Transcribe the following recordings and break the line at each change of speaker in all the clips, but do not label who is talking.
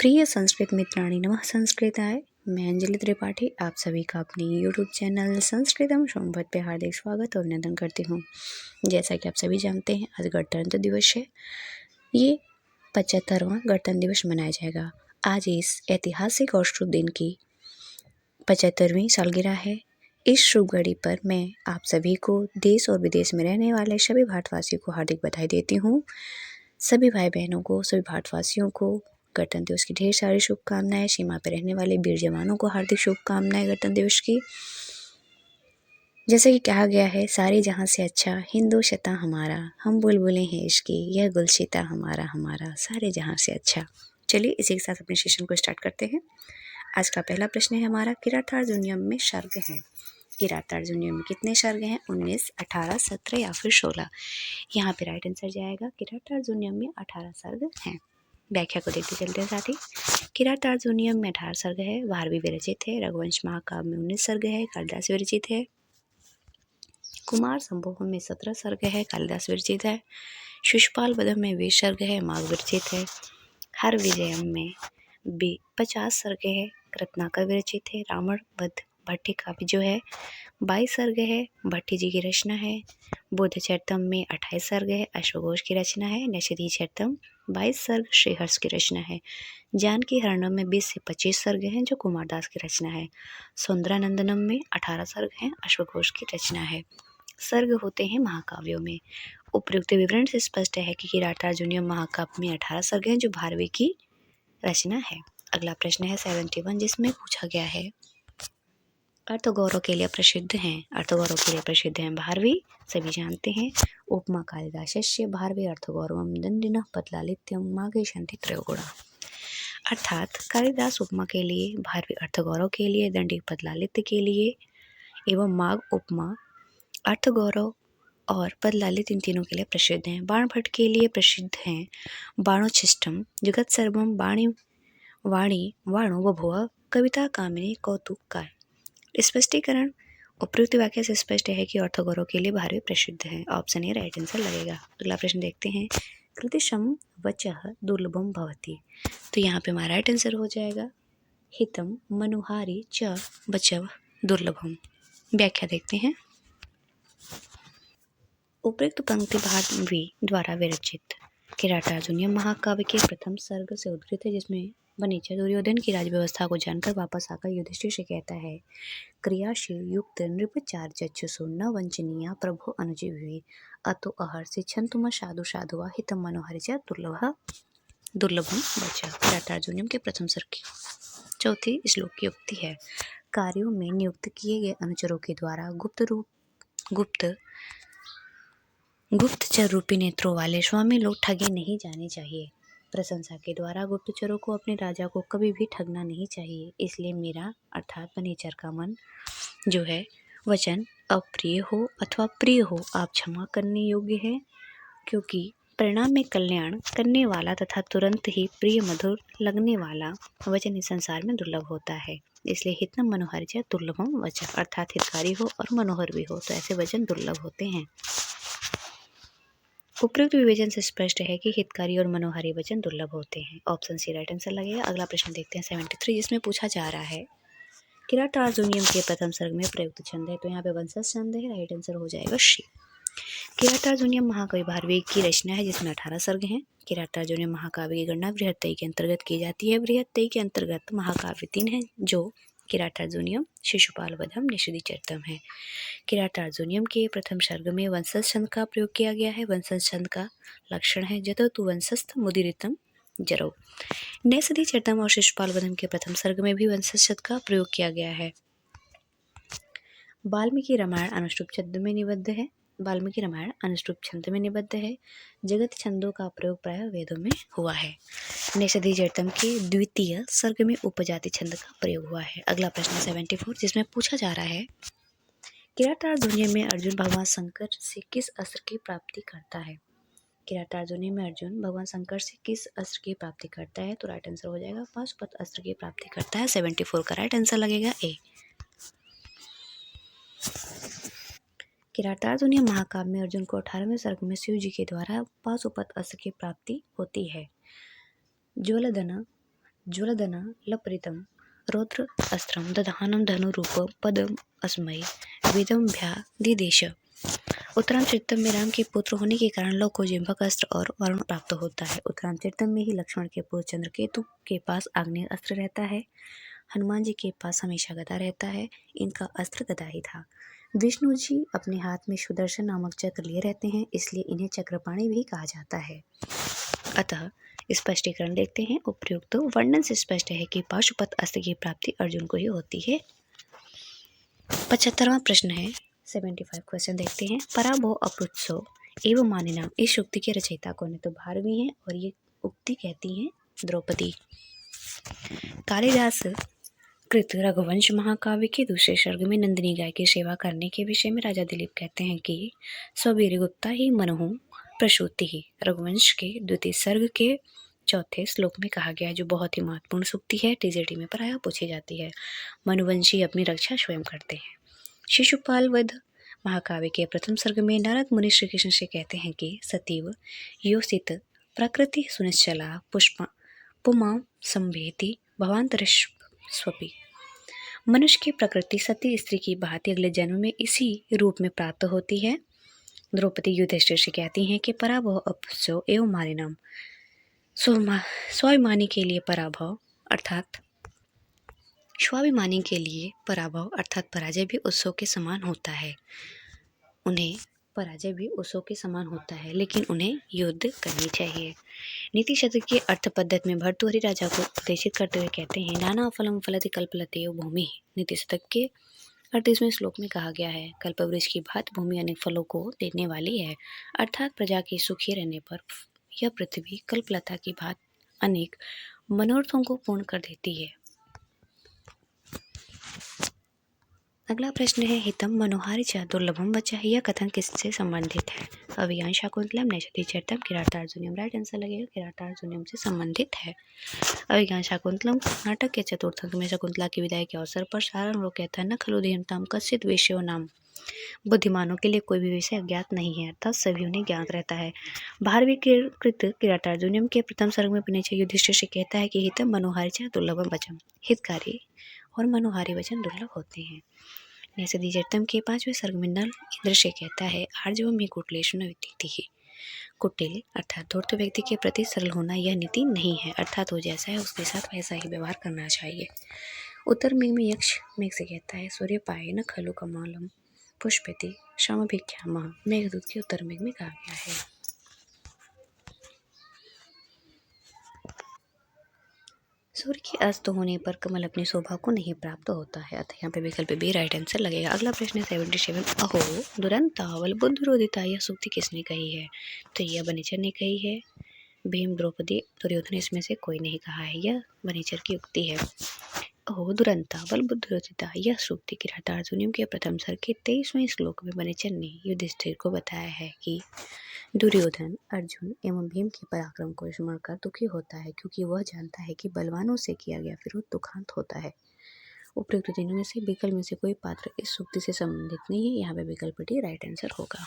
प्रिय संस्कृत मित्राणि नमः संस्कृताय। मैं अंजलि त्रिपाठी आप सभी का अपने यूट्यूब चैनल संस्कृतम संवाद पे हार्दिक स्वागत और अभिनंदन करती हूँ। जैसा कि आप सभी जानते हैं, आज गणतंत्र दिवस है। ये 75वां गणतंत्र दिवस मनाया जाएगा। आज इस ऐतिहासिक और शुभ दिन की 75वीं सालगिरह है। इस शुभ घड़ी पर मैं आप सभी को देश और विदेश में रहने वाले सभी भारतवासियों को हार्दिक बधाई देती हूँ। सभी भाई बहनों को, सभी भारतवासियों को गणतंत्र दिवस की ढेर सारी शुभकामनाएं। सीमा पर रहने वाले वीर जवानों को हार्दिक शुभकामनाएं गणतंत्र दिवस की। जैसे कि कहा गया है, सारे जहां से अच्छा हिंदुस्तां हमारा, हम बुलबुलें हैं इसकी, यह गुलशिता हमारा हमारा, सारे जहां से अच्छा। चलिए इसी के साथ अपने सेशन को स्टार्ट करते हैं। आज का पहला प्रश्न है हमारा, किरातार्जुनीयम में सर्ग हैं। किरातार्जुनीयम में कितने सर्ग हैं? 19, 18, 17 या फिर 16। यहाँ पे राइट आंसर जाएगा किरातार्जुनीयम में 18 सर्ग हैं। व्याख्या को देखते चलते हैं साथ ही। किरातार्जुनीयम में 18 सर्ग है, भारवी विरचित है। रघुवंश महाकाव्य में 19 सर्ग है, कालिदास विरचित है। कुमार संभोगम में 17 सर्ग है, कालिदास विरचित है। शिशुपाल वधम में 20 सर्ग है, माघ विरचित है। हर विजयम में 50 सर्ग है, रत्नाकर विरचित है। रावण वध भट्टी काव्य जो है 22 सर्ग है, भट्टी जी की रचना है। बुद्ध चरितम में 28 सर्ग है, अश्वघोष की रचना है। नैषधि चरितम 22 सर्ग, श्रीहर्ष की रचना है। जानकी हरणम में 20 से 25 सर्ग हैं, जो कुमारदास की रचना है। सुंदरानंदनम में 18 सर्ग हैं, अश्वघोष की रचना है। सर्ग होते हैं महाकाव्यों में। उपयुक्त विवरण से स्पष्ट है कि किरातार्जुनीयम महाकाव्य में 18 सर्ग हैं, जो भारवी की रचना है। अगला प्रश्न है 71, जिसमें पूछा गया है, अर्थगौरव के लिए प्रसिद्ध हैं। अर्थगौरव के लिए प्रसिद्ध हैं भारवी, सभी जानते हैं। उपमा कालिदासस्य भारवी अर्थगौरवम दंडिनः पदलालित्यम माघे शन्ति त्रयोगुणा। अर्थात कालिदास उपमा के लिए, भारवी अर्थगौरव के लिए, दंडी पदलालित्य के लिए एवं माघ उपमा, अर्थगौरव और पदलालित इन तीनों के लिए प्रसिद्ध हैं। बाणभट्ट के लिए प्रसिद्ध हैं बाणोच्छिष्टम, जगत सर्वम वाणी वाणो बभुव, कविता कामिनी कौतुक। स्पष्टीकरण, उपयुक्त वाक्य से स्पष्ट है कि अर्थगौरव के लिए भारवी प्रसिद्ध है। ऑप्शन ए राइट आंसर लगेगा। अगला प्रश्न देखते हैं, कृतिशम वचः दुर्लभम भवति। तो यहाँ पे हमारा राइट आंसर हो जाएगा हितम मनुहारी च वचः दुर्लभम। व्याख्या देखते हैं, उपयुक्त पंक्ति भारवी द्वारा विरचित किरातार्जुनीयम महाकाव्य के प्रथम सर्ग से उद्धृत है, जिसमें वनेचर दुर्योधन की राजव्यवस्था को जानकर वापस आकर युधिष्ठिर से कहता है, क्रियाशील युक्त नृपचार चक्षुषु न वंचनीया प्रभु अनुजीवी अतो अहर्षि छंतुम साधु साधुआ हितम मनोहरि च दुर्लभम बचा। किरातार्जुनीयम के प्रथम सर्ग की चौथी श्लोक की उक्ति है, कार्यों में नियुक्त किए गए अनुचरों के द्वारा गुप्तचर रूपी नेत्रों वाले स्वामी लोग ठगे नहीं जाने चाहिए। प्रशंसा के द्वारा गुप्तचरों को अपने राजा को कभी भी ठगना नहीं चाहिए। इसलिए मेरा अर्थात वनेचर का मन जो है, वचन अप्रिय हो अथवा प्रिय हो, आप क्षमा करने योग्य है, क्योंकि परिणाम में कल्याण करने वाला तथा तुरंत ही प्रिय मधुर लगने वाला वचन इस संसार में दुर्लभ होता है। इसलिए हितम मनोहर च दुर्लभम वचन, अर्थात हितकारी हो और मनोहर भी हो, तो ऐसे वचन दुर्लभ होते हैं। उपयुक्त विवेचन से स्पष्ट है कि हितकारी और मनोहारी वचन दुर्लभ होते हैं। ऑप्शन सी राइट आंसर लगेगा। अगला प्रश्न देखते हैं 73, जिसमें पूछा जा रहा है, किरातार्जुनीयम के प्रथम सर्ग में प्रयुक्त छंद है। तो यहाँ पे वंशज छंद है, राइट आंसर हो जाएगा शी। किरातार्जुनीयम महाकाव्य भारवी की रचना है, जिसमें 18 सर्ग हैं। किरातार्जुनीयम महाकाव्य की गणना बृहत्तई के अंतर्गत की जाती है। बृहत्तई के अंतर्गत महाकाव्य 3 हैं, जो किरातार्जुनीयम, शिशुपाल वधम, नैषधि चरितम है। किरातार्जुनीयम के प्रथम सर्ग में वंशज छंद का प्रयोग किया गया है। वंशज छंद का लक्षण है जतोतु वंशस्थ मुदिरितम जरौ। नैषधि चरितम और शिशुपाल वधम के प्रथम सर्ग में भी वंशज छंद का प्रयोग किया गया है। वाल्मीकि रामायण अनुष्टुप छंद में निबद्ध है। वाल्मीकि रामायण अनुष्टुप छंद में निबद्ध है। जगत छंदों का प्रयोग प्रायः वेदों में हुआ है। नैषधि चरितम के द्वितीय सर्ग में उपजाति छंद का प्रयोग हुआ है। अगला प्रश्न 74, जिसमें पूछा जा रहा है, किरातार्जुनीयम में अर्जुन भगवान शंकर से किस अस्त्र की प्राप्ति करता है। किरातार्जुनीयम में अर्जुन भगवान शंकर से किस अस्त्र की प्राप्ति करता है। तो राइट आंसर हो जाएगा पाशुपत अस्त्र की प्राप्ति करता है। 74 का राइट आंसर लगेगा ए। किरातार्जुनीयम महाकाव्य में अर्जुन को 18वें सर्ग में शिव जी के द्वारा पाशुपत अस्त्र की प्राप्ति होती है। ज्वलदना ज्वलदना लपरितं रौद्र अस्त्रं दधानं धनुरूप पदम अस्मय वेदम भ्या दिदेश। उत्तरामचरितम में राम के पुत्र होने के कारण लव को जिह्वक अस्त्र और वरुण प्राप्त होता है। उत्तरामचरितम में ही लक्ष्मण के पुत्र चंद्रकेतु के पास आग्नेय अस्त्र रहता है। हनुमान जी के पास हमेशा गदा रहता है। इनका अस्त्र गदा ही था। विष्णु जी अपने हाथ में सुदर्शन नामक चक्र लिए रहते हैं, इसलिए इन्हें चक्रपाणि भी कहा जाता है। अतः स्पष्टीकरण देखते हैं। उपयुक्त वर्णन से स्पष्ट है कि पाशुपत अस्त्र की प्राप्ति अर्जुन को ही होती है। 75वां प्रश्न है, 75 क्वेश्चन देखते हैं। पराभव अपृत्सो एवं मानिना, इस उक्ति के रचयिता कौन है? तो भारवी हैं और ये उक्ति कहती हैं द्रौपदी। कालिदास कृत रघुवंश महाकाव्य के दूसरे सर्ग में नंदिनी गाय की सेवा करने के विषय में राजा दिलीप कहते हैं कि स्ववीर गुप्ता ही मनहु प्रसूति ही। रघुवंश के द्वितीय सर्ग के चौथे श्लोक में कहा गया है, जो बहुत ही महत्वपूर्ण सूक्ति है, टीजीटी में प्रायः पूछी जाती है। मनुवंशी अपनी रक्षा स्वयं करते हैं। शिशुपाल वध महाकाव्य के प्रथम सर्ग में नारद मुनि श्री कृष्ण से कहते हैं कि सतीव योसित प्रकृति सुनिश्चला पुष्पा पुमा संभेति भवांतरस्वपि। मनुष्य की प्रकृति सती स्त्री की भांति अगले जन्म में इसी रूप में प्राप्त होती है। द्रौपदी युधिष्ठिर से कहती हैं कि पराभव अपसो एवं मारिनम, स्वाभिमानी के लिए पराभव अर्थात पराजय भी उत्सव के समान होता है। उन्हें पराजय भी उत्सव के समान होता है, लेकिन उन्हें युद्ध करनी चाहिए। नीति शतक के अर्थ पद्धति में भर्तृहरि राजा को उपदेशित करते हुए कहते हैं, नाना फलम फलति कल्पलते भूमि। नीति शतक के 38वें श्लोक में कहा गया है, कल्पवृक्ष की भांति भूमि अनेक फलों को देने वाली है, अर्थात प्रजा के सुखी रहने पर यह पृथ्वी कल्पलता की भांति अनेक मनोरथों को पूर्ण कर देती है। अगला प्रश्न है, हितम मनोहारी च दुर्लभम वचः, यह कथन किससे संबंधित है? अभिज्ञान शाकुंतलम नैषधि चरितम किरातार्जुनीयम। राइट आंसर लगेगा किरातार्जुनीयम से संबंधित है। अभिज्ञान शाकुंतलम नाटक के चतुर्थ अंक में शकुंतला की विदाई के अवसर पर सारण लोग कहता है, न खलु देहनताम कश्चित विषयो नाम। बुद्धिमानों के लिए कोई भी विषय अज्ञात नहीं है, अर्थात सभी उन्हें ज्ञात रहता है। भारवी कृत किरातार्जुनीयम के प्रथम सर्ग में पुनः युधिष्ठिर से कहता है कि हितम मनोहारी च दुर्लभम वचन, हितकारी और मनोहारी वचन दुर्लभ होते हैं। नैषधि चरितम के 5वें सर्ग में नल इंद्र से कहता है, आर्जवम ही कुटिलेषु न विद्यते। कुटिल अर्थात धूर्त व्यक्ति के प्रति सरल होना यह नीति नहीं है, अर्थात वो जैसा है उसके साथ वैसा ही व्यवहार करना चाहिए। उत्तर मेघ में यक्ष मेघ से कहता है, सूर्य पाए न खलु कमलम पुष्पति समभिख्यामः। मेघदूत के उत्तर मेघ में कहा गया है। सूर्य के अस्त होने पर कमल अपनी शोभा को नहीं प्राप्त होता है, अतः यहाँ पे विकल्प बी राइट आंसर लगेगा। अगला प्रश्न है 77, अहो दुरंतावल बुद्धिरोधिता, यह सूक्ति किसने कही है? तो यह वनिचर ने कही है। भीम द्रौपदी दुर्योधन इसमें से कोई नहीं कहा है, यह वनिचर की उक्ति है। अहो दुरंतावल बुद्धिरोधिता, यह सूक्ति किरातार्जुनीयम के प्रथम सर्ग के 23वें श्लोक में वनिचर ने युधिष्ठिर को बताया है कि दुर्योधन अर्जुन एवं भीम के पराक्रम को स्मरण कर दुखी होता है, क्योंकि वह जानता है कि बलवानों से किया गया विरोध दुखांत होता है। उपयुक्त तीनों में से विकल्प में से कोई पात्र इस सूक्ति से संबंधित नहीं है, यहाँ पे विकल्प डी राइट आंसर होगा।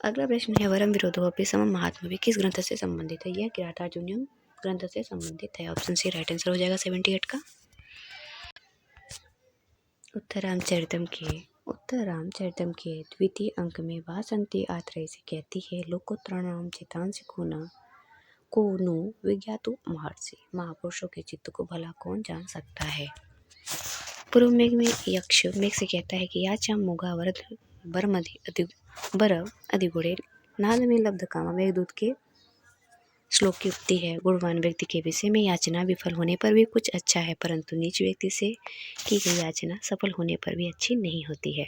अगला प्रश्न है, वरम विरोधोपि समम महात्म्य किस ग्रंथ से संबंधित है? यह किरातार्जुनीयम ग्रंथ से संबंधित है। ऑप्शन सी राइट आंसर हो जाएगा 78 का। उत्तरामचरितम के द्वितीय अंक में वासंती आत्रेय से कहती है, लोकोत्तराणाम चितांश को नु विज्ञातु महर्षि। महापुरुषों के चित्त को भला कौन जान सकता है? पूर्व मेघ में यक्ष मेघ से कहता है कि याचा मुगा बर अधिगुणे नाद में लब्ध कामा। मेघदूत के श्लोक की उक्ति है, गुणवान व्यक्ति के विषय में याचना विफल होने पर भी कुछ अच्छा है, परंतु नीच व्यक्ति से की गई याचना सफल होने पर भी अच्छी नहीं होती है।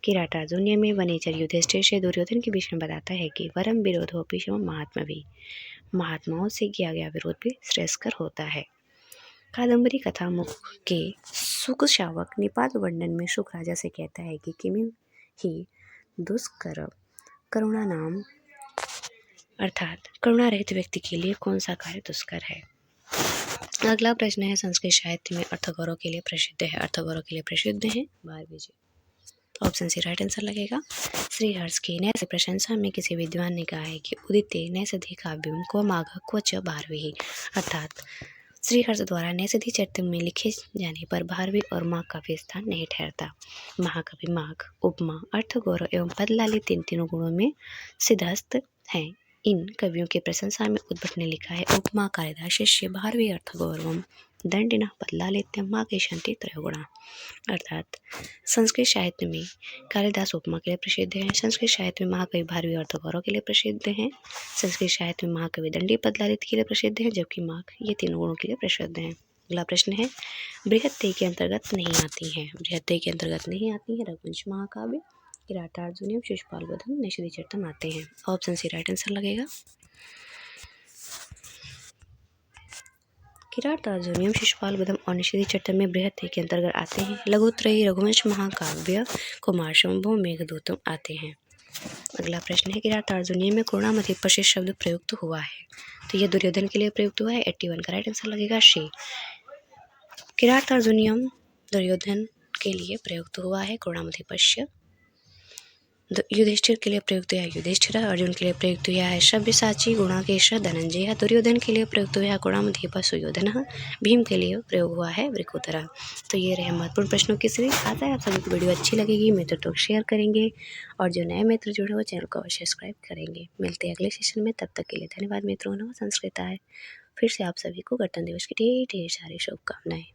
किरातार्जुनीयम में वनिचर युधिष्ठिर से दुर्योधन के विषय में बताता है कि वरम विरोधोपि समम महात्मा भी, महात्माओं से किया गया विरोध भी श्रेयस्कर होता है। कादम्बरी कथा मुख के सुख शावक निपात वर्णन में सुख राजा से कहता है कि किमि ही दुष्कर करुणा नाम, अर्थात करुणा रहित व्यक्ति के लिए कौन सा कार्य दुष्कर है? अगला प्रश्न है, संस्कृत साहित्य में अर्थगौरव के लिए प्रसिद्ध है। अर्थगौरव के लिए प्रसिद्ध है भारवी जी। ऑप्शन सी राइट आंसर लगेगा। श्रीहर्ष की नैस प्रशंसा में किसी विद्वान ने कहा है कि उदिते नैषधि काव्यम को माघ को च भारवी, अर्थात श्रीहर्ष द्वारा नैषधि चरित्र में लिखे जाने पर भारवी और माघ का भी स्थान नहीं ठहरता। महाकवि माघ उपमा, अर्थ गौरव एवं पद लालित्य इन तीनों गुणों में सिद्धहस्त हैं। इन कवियों की प्रशंसा में उद्भट ने लिखा है उपमा कालिदास शिष्य भारवी अर्थ गौरवम दंडिना पदलालित्यम माँ के शांति त्रयोगुणा, अर्थात संस्कृत साहित्य में कालिदास उपमा के लिए प्रसिद्ध हैं, संस्कृत साहित्य में महाकवि भारवी अर्थ गौरव के लिए प्रसिद्ध हैं, संस्कृत साहित्य में महाकवि दंडी पदलालित्य के लिए प्रसिद्ध हैं, जबकि माघ ये तीनों गुणों के लिए प्रसिद्ध हैं। अगला प्रश्न है बृहत्तेय के अंतर्गत नहीं आती है। बृहत्तेय के अंतर्गत नहीं आती है रघुवंश महाकाव्य, किरातार्जुनीय, शिशुपाल वधम, नैषधि चरितम आते हैं। ऑप्शन सी राइट आंसर लगेगा। किरातार्जुनीय, शिशुपाल वधम और नैषधि चरितम में बृहत्तेय के अंतर्गत आते हैं। लघुत्रयी, रघुवंश महाकाव्य, कुमार संभव, मेघदूतम आते हैं। अगला प्रश्न है किरातार्जुनीय में करुणामति पश्य शब्द प्रयुक्त हुआ है, तो यह दुर्योधन के लिए प्रयुक्त हुआ है। 81 का राइट आंसर लगेगा शी। किरातार्जुनीयम दुर्योधन के लिए प्रयुक्त हुआ है, करुणामति पश्य युधिष्ठिर के लिए प्रयुक्त हुआ है युधिष्ठिर, अर्जुन के लिए प्रयुक्त हुआ है सव्यसाची, गुणाकेश धनंजय, दुर्योधन के लिए प्रयुक्त हुआ है करुणामति सुयोधन, भीम के लिए प्रयोग हुआ है वृकोदरा। तो ये रहे महत्वपूर्ण प्रश्नों की सीरीज। आता है आप सभी को वीडियो अच्छी लगेगी, मित्र तो शेयर करेंगे और जो नए मित्र जुड़े वो चैनल को अवश्य सब्सक्राइब करेंगे। मिलते हैं अगले सेशन में, तब तक के लिए धन्यवाद मित्रों। नमः संस्कृताय। फिर से आप सभी को गणतंत्र दिवस की ढेर ढेर सारी शुभकामनाएं।